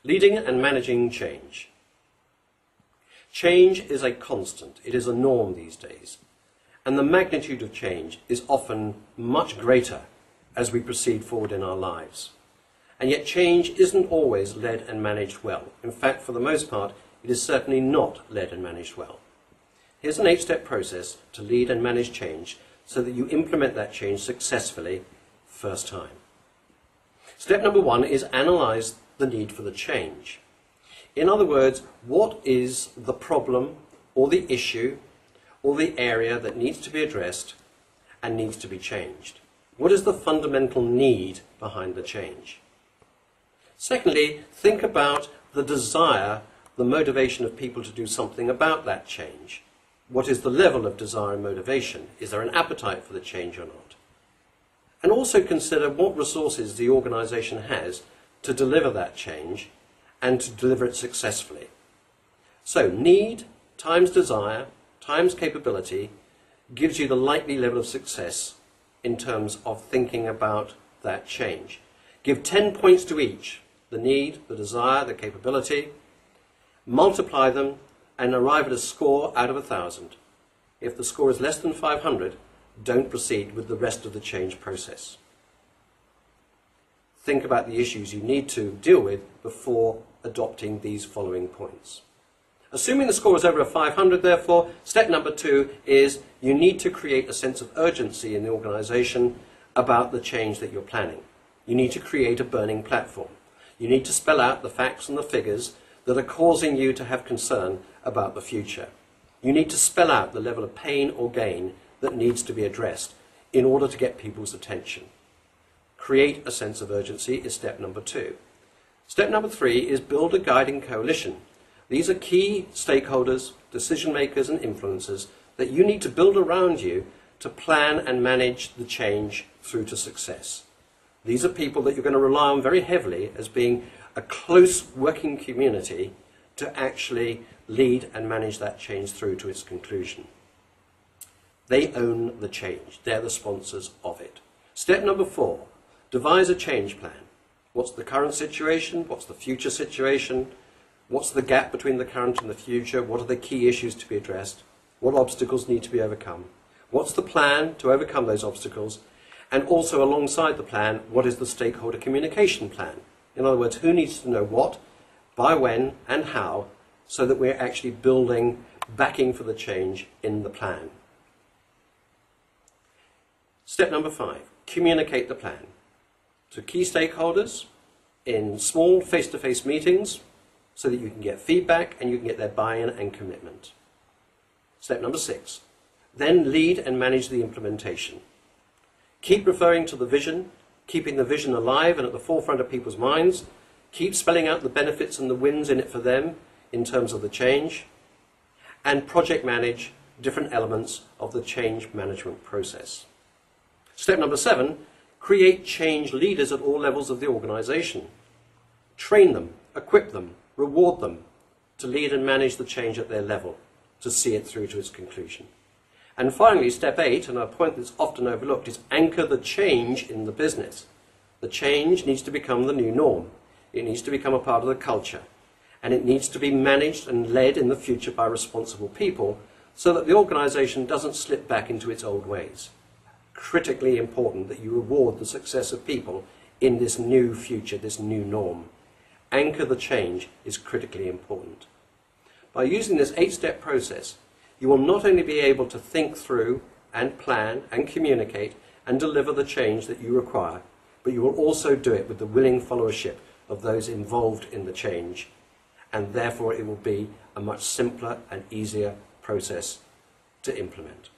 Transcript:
Leading and managing change. Change is a constant. It is a norm these days. And the magnitude of change is often much greater as we proceed forward in our lives. And yet change isn't always led and managed well. In fact, for the most part, it is certainly not led and managed well. Here's an 8-step process to lead and manage change so that you implement that change successfully first time. Step number 1 is analyze the need for the change. In other words, what is the problem or the issue or the area that needs to be addressed and needs to be changed? What is the fundamental need behind the change? Secondly, think about the desire, the motivation of people to do something about that change. What is the level of desire and motivation? Is there an appetite for the change or not? And also consider what resources the organisation has to deliver that change and to deliver it successfully. So need times desire times capability gives you the likely level of success in terms of thinking about that change. Give 10 points to each, the need, the desire, the capability, multiply them and arrive at a score out of 1,000. If the score is less than 500, don't proceed with the rest of the change process. Think about the issues you need to deal with before adopting these following points. Assuming the score is over a 500, therefore, step number 2 is you need to create a sense of urgency in the organisation about the change that you're planning. You need to create a burning platform. You need to spell out the facts and the figures that are causing you to have concern about the future. You need to spell out the level of pain or gain that needs to be addressed in order to get people's attention. Create a sense of urgency is step number 2. Step number 3 is build a guiding coalition. These are key stakeholders, decision makers and influencers that you need to build around you to plan and manage the change through to success. These are people that you're going to rely on very heavily as being a close working community to actually lead and manage that change through to its conclusion. They own the change. They're the sponsors of it. Step number 4, devise a change plan. What's the current situation? What's the future situation? What's the gap between the current and the future? What are the key issues to be addressed? What obstacles need to be overcome? What's the plan to overcome those obstacles? And also alongside the plan, what is the stakeholder communication plan? In other words, who needs to know what, by when and how, so that we're actually building backing for the change in the plan. Step number 5, communicate the plan to key stakeholders in small face-to-face meetings so that you can get feedback and you can get their buy-in and commitment. Step number 6, then lead and manage the implementation. Keep referring to the vision, keeping the vision alive and at the forefront of people's minds. Keep spelling out the benefits and the wins in it for them in terms of the change. And project manage different elements of the change management process. Step number 7, create change leaders at all levels of the organisation. Train them, equip them, reward them to lead and manage the change at their level, to see it through to its conclusion. And finally, step 8, and a point that's often overlooked, is anchor the change in the business. The change needs to become the new norm. It needs to become a part of the culture. And it needs to be managed and led in the future by responsible people so that the organisation doesn't slip back into its old ways. Critically important that you reward the success of people in this new future, this new norm. Anchor the change is critically important. By using this 8-step process, you will not only be able to think through and plan and communicate and deliver the change that you require, but you will also do it with the willing followership of those involved in the change, and therefore it will be a much simpler and easier process to implement.